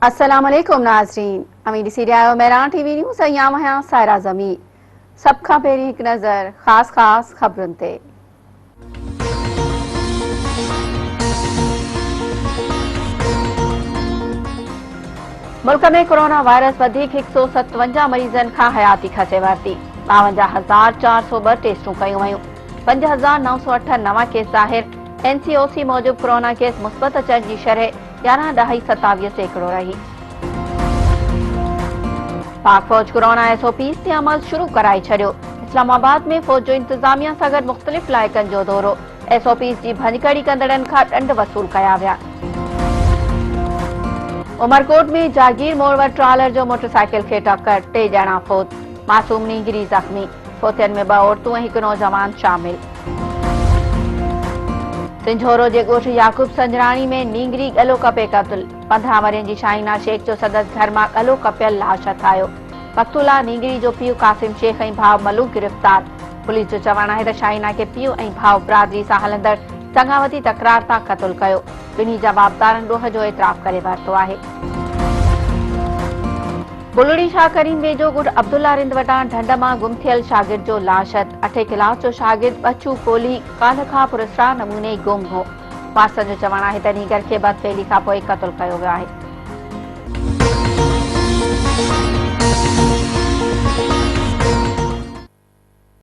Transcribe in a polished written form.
अस्सलाम वालेकुम नाज़रीन, अमीरी सीरिया मेरा टीवी न्यूज़ अयाम है सायरा जमी। सब खां पहिरीं हिकु नज़र ख़ास ख़बरुनि ते। मुल्क में कोरोना वायरस वधीक 157 मरीज़नि खां हयाती खसे वरिती। 52,402 टेस्टूं कयूं वयूं। 5,908 नवां केस ज़ाहिर। NCOC मूजिब कोरोना केस मुस्बत अचण जी शरह 11.27% रही। पाक फौज कोरोना SOPs ते अमल शुरू कराए छॾियो। इस्लामाबाद में फौज जो इंतजामिया सां गॾु मुख़्तलिफ़ इलाइक़नि जो दौरो। SOPs जी भञकड़ी कंदड़नि खां ॾंड वसूल कया विया। उमरकोट में जागीर मोड़ वटि ट्रालर जो मोटरसाइकिल खे टक्कर, 3 ॼणा फौत। मासूम नींगरी ज़ख़्मी। फौतियनि में 2 औरतूं ऐं हिकु नौजवान शामिल। सिंझोरो जे ॻोठ याकूब संजराणी में नींगरी गलो कपे क़त्ल। 15 वरियनि जी शाहीना शेख जो सदस्य घर मां गलो कपियल लाश हथायो। मक़तूला नींगरी जो पीउ कासिम शेख ऐं भाउ मलूक गिरफ़्तार। पुलिस जो चवणु आहे त शाहीना खे पीउ ऐं भाउ बिरादरी सां हलंदड़ चङावती तकरार तां क़त्ल कयो। ॿिन्ही जवाबदारनि ॾोह जो एतिराफ़ करे वरितो आहे। बुलड़ी शाह करीम वेझो ॻोठ अब्दुल्ला रिंद वटां ढंढ मां गुम थियल शागिर्द जो लाश 8 क्लास जो शागिर्द बच्चू कोहली काल्ह खां पुरस्कार नमूने गुम हो। वारसनि जो चवणु आहे त नीगर खे बदफ़ेली खां पोइ क़त्ल कयो वियो आहे।